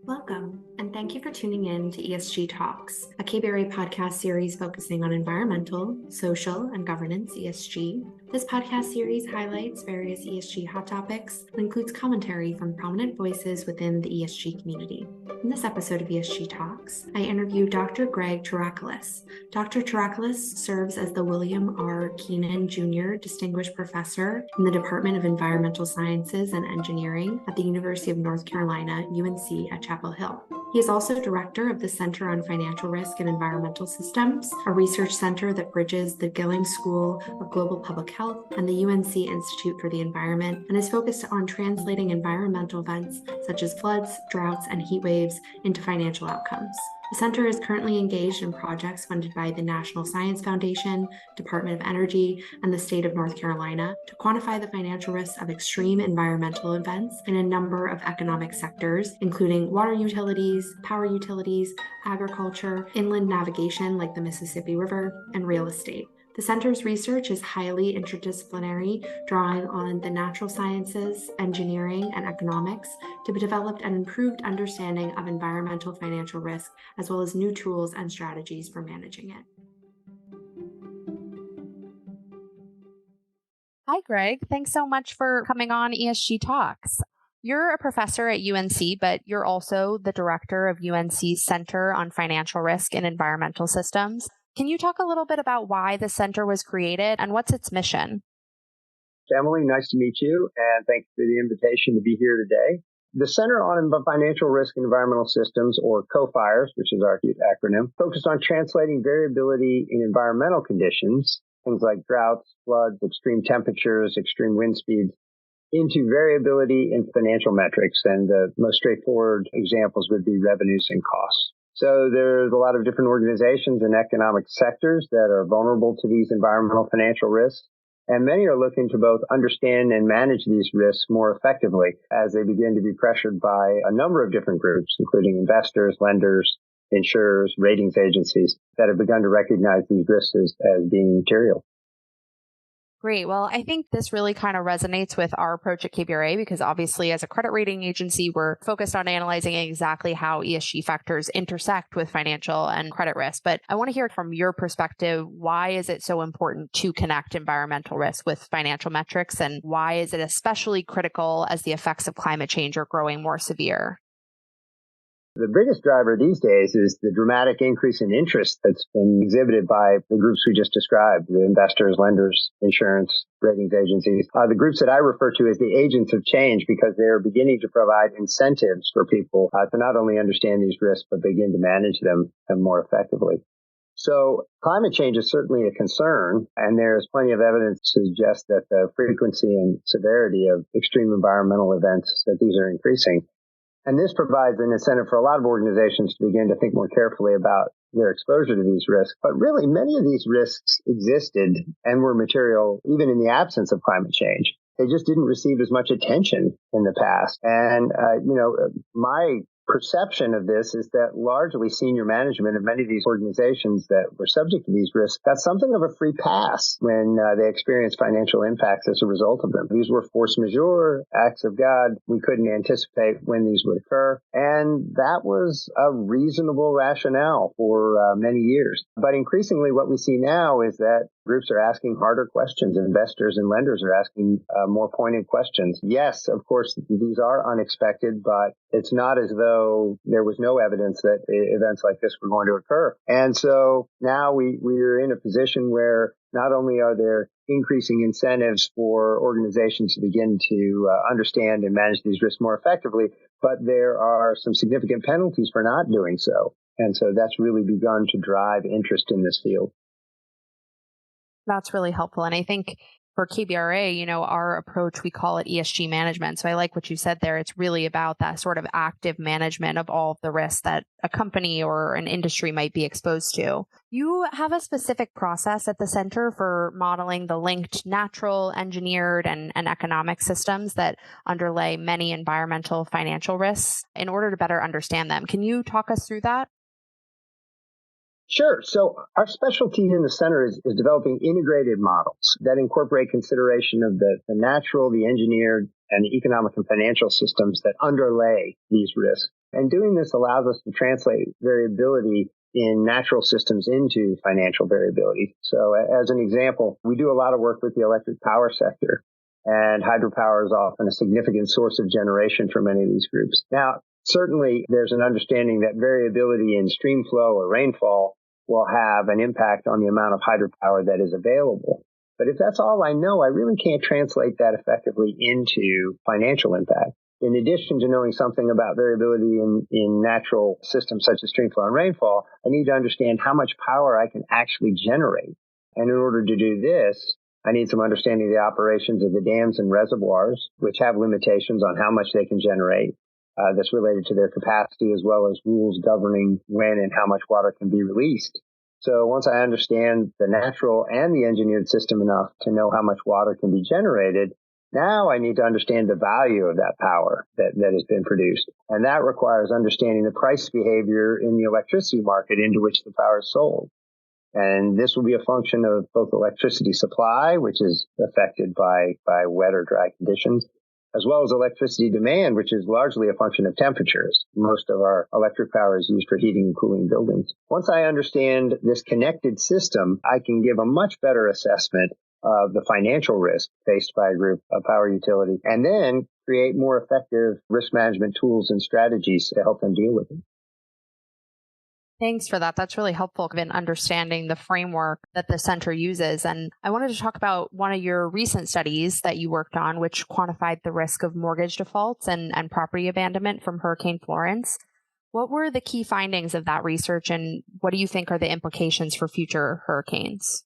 Welcome, and thank you for tuning in to ESG Talks, a KBRA podcast series focusing on environmental, social, and governance ESG. This podcast series highlights various ESG hot topics and includes commentary from prominent voices within the ESG community. In this episode of ESG Talks, I interview Dr. Greg Characklis. Dr. Characklis serves as the William R. Kenan Jr. Distinguished Professor in the Department of Environmental Sciences and Engineering at the University of North Carolina, UNC at Chapel Hill. He is also director of the Center on Financial Risk and Environmental Systems, a research center that bridges the Gillings School of Global Public Health and the UNC Institute for the Environment, and is focused on translating environmental events such as floods, droughts, and heat waves into financial outcomes. The center is currently engaged in projects funded by the National Science Foundation, Department of Energy, and the state of North Carolina to quantify the financial risks of extreme environmental events in a number of economic sectors, including water utilities, power utilities, agriculture, inland navigation like the Mississippi River, and real estate. The center's research is highly interdisciplinary, drawing on the natural sciences, engineering, and economics to develop an improved understanding of environmental financial risk, as well as new tools and strategies for managing it. Hi, Greg. Thanks so much for coming on ESG Talks. You're a professor at UNC, but you're also the director of UNC's Center on Financial Risk and Environmental Systems. Can you talk a little bit about why the center was created and what's its mission? Emily, nice to meet you, and thanks for the invitation to be here today. The Center on Financial Risk and Environmental Systems, or COFIRES, which is our acronym, focused on translating variability in environmental conditions, things like droughts, floods, extreme temperatures, extreme wind speeds, into variability in financial metrics. And the most straightforward examples would be revenues and costs. So there's a lot of different organizations and economic sectors that are vulnerable to these environmental financial risks. And many are looking to both understand and manage these risks more effectively as they begin to be pressured by a number of different groups, including investors, lenders, insurers, ratings agencies that have begun to recognize these risks as being material. Great. Well, I think this really kind of resonates with our approach at KBRA because obviously as a credit rating agency, we're focused on analyzing exactly how ESG factors intersect with financial and credit risk. But I want to hear from your perspective, why is it so important to connect environmental risk with financial metrics? And why is it especially critical as the effects of climate change are growing more severe? The biggest driver these days is the dramatic increase in interest that's been exhibited by the groups we just described, the investors, lenders, insurance, ratings agencies, the groups that I refer to as the agents of change because they're beginning to provide incentives for people to not only understand these risks, but begin to manage them more effectively. So climate change is certainly a concern, and there's plenty of evidence to suggest that the frequency and severity of extreme environmental events, that these are increasing. And this provides an incentive for a lot of organizations to begin to think more carefully about their exposure to these risks. But really, many of these risks existed and were material even in the absence of climate change. They just didn't receive as much attention in the past. And, my perception of this is that largely senior management of many of these organizations that were subject to these risks got something of a free pass when they experienced financial impacts as a result of them. These were force majeure, acts of God. We couldn't anticipate when these would occur. And that was a reasonable rationale for many years. But increasingly what we see now is that groups are asking harder questions. Investors and lenders are asking more pointed questions. Yes, of course, these are unexpected, but it's not as though there was no evidence that events like this were going to occur. And so now we're in a position where not only are there increasing incentives for organizations to begin to understand and manage these risks more effectively, but there are some significant penalties for not doing so. And so that's really begun to drive interest in this field. That's really helpful. And I think for KBRA, our approach, we call it ESG management. So I like what you said there. It's really about that sort of active management of all of the risks that a company or an industry might be exposed to. You have a specific process at the center for modeling the linked natural, engineered, and economic systems that underlay many environmental financial risks in order to better understand them. Can you talk us through that? Sure. So our specialty in the center is developing integrated models that incorporate consideration of the natural, the engineered, and the economic and financial systems that underlay these risks. And doing this allows us to translate variability in natural systems into financial variability. So as an example, we do a lot of work with the electric power sector, and hydropower is often a significant source of generation for many of these groups. Now, certainly there's an understanding that variability in stream flow or rainfall will have an impact on the amount of hydropower that is available. But if that's all I know, I really can't translate that effectively into financial impact. In addition to knowing something about variability in natural systems such as stream flow and rainfall, I need to understand how much power I can actually generate. And in order to do this, I need some understanding of the operations of the dams and reservoirs, which have limitations on how much they can generate. That's related to their capacity, as well as rules governing when and how much water can be released. So once I understand the natural and the engineered system enough to know how much water can be generated, now I need to understand the value of that power that has been produced. And that requires understanding the price behavior in the electricity market into which the power is sold. And this will be a function of both electricity supply, which is affected by wet or dry conditions, as well as electricity demand, which is largely a function of temperatures. Most of our electric power is used for heating and cooling buildings. Once I understand this connected system, I can give a much better assessment of the financial risk faced by a group, a power utility, and then create more effective risk management tools and strategies to help them deal with it. Thanks for that. That's really helpful in understanding the framework that the center uses. And I wanted to talk about one of your recent studies that you worked on, which quantified the risk of mortgage defaults and property abandonment from Hurricane Florence. What were the key findings of that research, and what do you think are the implications for future hurricanes?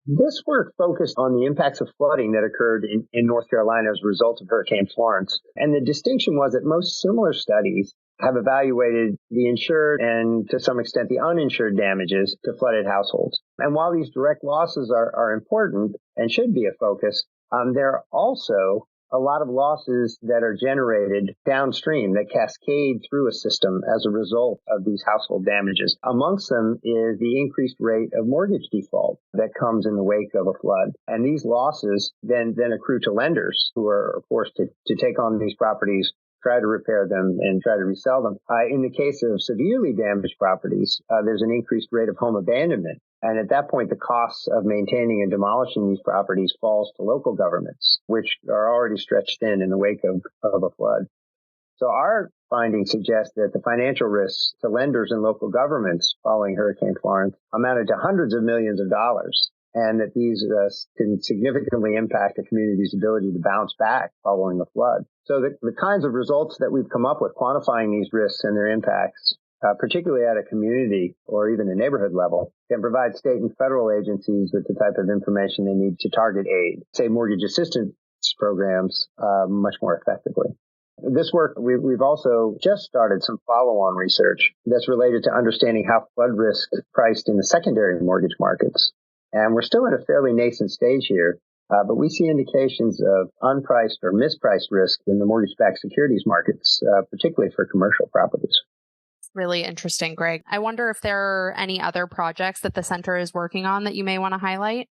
This work focused on the impacts of flooding that occurred in North Carolina as a result of Hurricane Florence. And the distinction was that most similar studies have evaluated the insured and, to some extent, the uninsured damages to flooded households. And while these direct losses are important and should be a focus, there are also a lot of losses that are generated downstream that cascade through a system as a result of these household damages. Amongst them is the increased rate of mortgage default that comes in the wake of a flood. And these losses then accrue to lenders who are forced to take on these properties, try to repair them, and try to resell them. In the case of severely damaged properties, there's an increased rate of home abandonment. And at that point, the costs of maintaining and demolishing these properties falls to local governments, which are already stretched thin in the wake of a flood. So our findings suggest that the financial risks to lenders and local governments following Hurricane Florence amounted to hundreds of millions of dollars, and that these can significantly impact a community's ability to bounce back following a flood. So the kinds of results that we've come up with quantifying these risks and their impacts, particularly at a community or even a neighborhood level, can provide state and federal agencies with the type of information they need to target aid, say mortgage assistance programs, much more effectively. This work, we've also just started some follow-on research that's related to understanding how flood risk is priced in the secondary mortgage markets. And we're still at a fairly nascent stage here, but we see indications of unpriced or mispriced risk in the mortgage-backed securities markets, particularly for commercial properties. Really interesting, Greg. I wonder if there are any other projects that the center is working on that you may want to highlight?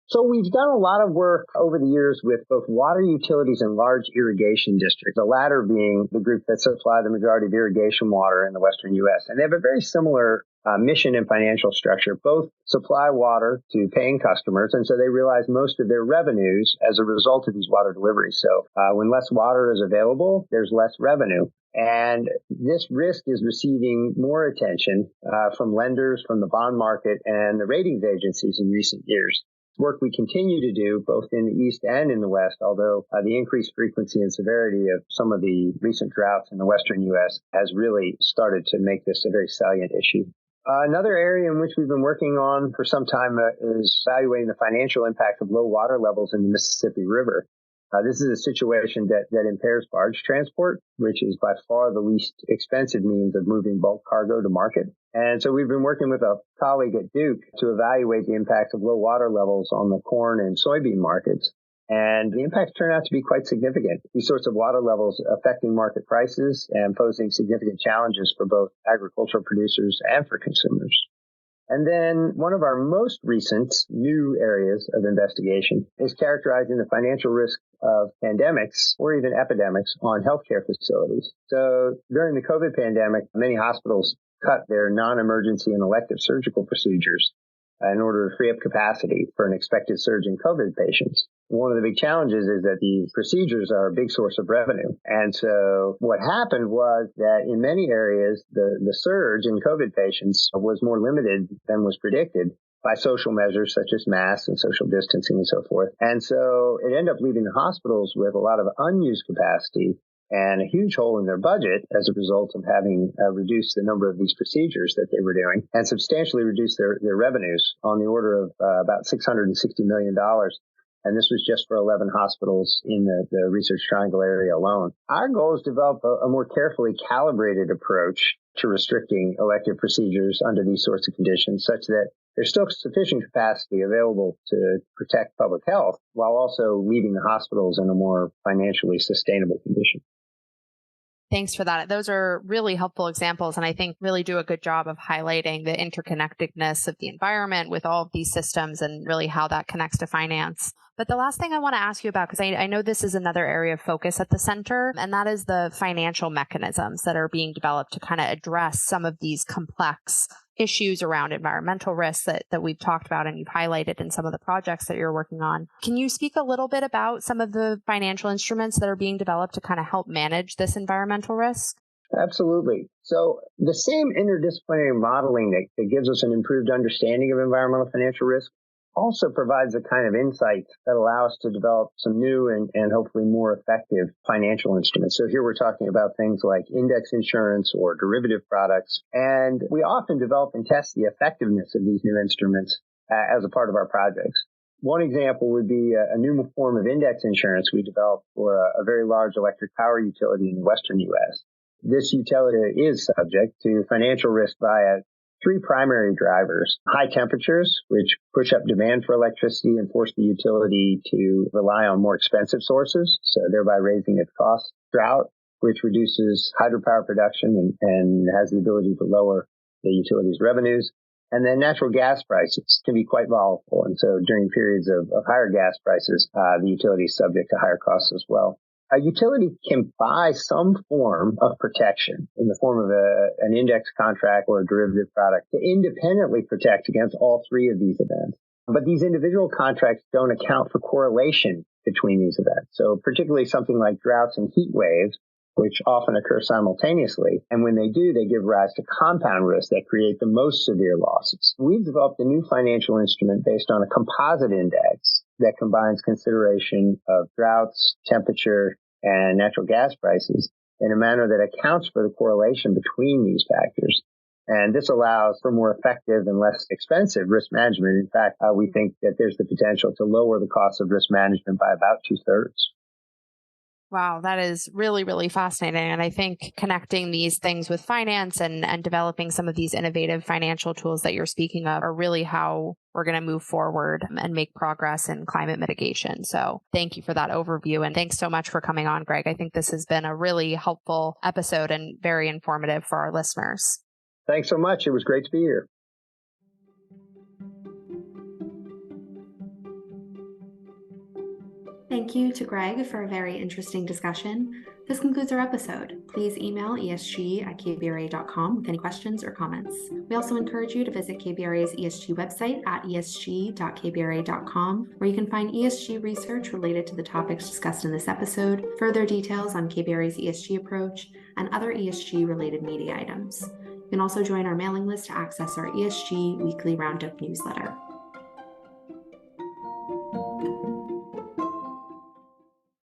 So we've done a lot of work over the years with both water utilities and large irrigation districts, the latter being the group that supply the majority of irrigation water in the western U.S. And they have a very similar mission and financial structure. Both supply water to paying customers, and so they realize most of their revenues as a result of these water deliveries. So when less water is available, there's less revenue. And this risk is receiving more attention from lenders, from the bond market, and the ratings agencies in recent years. Work we continue to do both in the East and in the West, although the increased frequency and severity of some of the recent droughts in the Western U.S. has really started to make this a very salient issue. Another area in which we've been working on for some time is evaluating the financial impact of low water levels in the Mississippi River. This is a situation that impairs barge transport, which is by far the least expensive means of moving bulk cargo to market. And so we've been working with a colleague at Duke to evaluate the impacts of low water levels on the corn and soybean markets. And the impacts turn out to be quite significant. These sorts of water levels affecting market prices and posing significant challenges for both agricultural producers and for consumers. And then one of our most recent new areas of investigation is characterizing the financial risk of pandemics or even epidemics on healthcare facilities. So during the COVID pandemic, many hospitals cut their non-emergency and elective surgical procedures in order to free up capacity for an expected surge in COVID patients. One of the big challenges is that these procedures are a big source of revenue. And so what happened was that in many areas, the surge in COVID patients was more limited than was predicted by social measures such as masks and social distancing and so forth. And so it ended up leaving the hospitals with a lot of unused capacity and a huge hole in their budget as a result of having reduced the number of these procedures that they were doing and substantially reduced their revenues on the order of about $660 million. And this was just for 11 hospitals in the Research Triangle area alone. Our goal is to develop a more carefully calibrated approach to restricting elective procedures under these sorts of conditions such that there's still sufficient capacity available to protect public health while also leaving the hospitals in a more financially sustainable condition. Thanks for that. Those are really helpful examples, and I think really do a good job of highlighting the interconnectedness of the environment with all of these systems and really how that connects to finance. But the last thing I want to ask you about, because I know this is another area of focus at the center, and that is the financial mechanisms that are being developed to kind of address some of these complex issues around environmental risks that we've talked about and you've highlighted in some of the projects that you're working on. Can you speak a little bit about some of the financial instruments that are being developed to kind of help manage this environmental risk? Absolutely. So the same interdisciplinary modeling that gives us an improved understanding of environmental financial risk also provides the kind of insights that allow us to develop some new and hopefully more effective financial instruments. So here we're talking about things like index insurance or derivative products. And we often develop and test the effectiveness of these new instruments as a part of our projects. One example would be a new form of index insurance we developed for a very large electric power utility in the western U.S. This utility is subject to financial risk via three primary drivers: high temperatures, which push up demand for electricity and force the utility to rely on more expensive sources, so thereby raising its costs; drought, which reduces hydropower production and has the ability to lower the utility's revenues; and then natural gas prices can be quite volatile. And so during periods of higher gas prices, the utility is subject to higher costs as well. A utility can buy some form of protection in the form of an index contract or a derivative product to independently protect against all three of these events. But these individual contracts don't account for correlation between these events. So particularly something like droughts and heat waves, which often occur simultaneously. And when they do, they give rise to compound risks that create the most severe losses. We've developed a new financial instrument based on a composite index that combines consideration of droughts, temperature, and natural gas prices in a manner that accounts for the correlation between these factors. And this allows for more effective and less expensive risk management. In fact, we think that there's the potential to lower the cost of risk management by about 2/3. Wow, that is really, really fascinating. And I think connecting these things with finance and developing some of these innovative financial tools that you're speaking of are really how we're going to move forward and make progress in climate mitigation. So thank you for that overview. And thanks so much for coming on, Greg. I think this has been a really helpful episode and very informative for our listeners. Thanks so much. It was great to be here. Thank you to Greg for a very interesting discussion. This concludes our episode. Please email esg@kbra.com with any questions or comments. We also encourage you to visit KBRA's ESG website at esg.kbra.com, where you can find ESG research related to the topics discussed in this episode, further details on KBRA's ESG approach, and other ESG-related media items. You can also join our mailing list to access our ESG Weekly Roundup newsletter.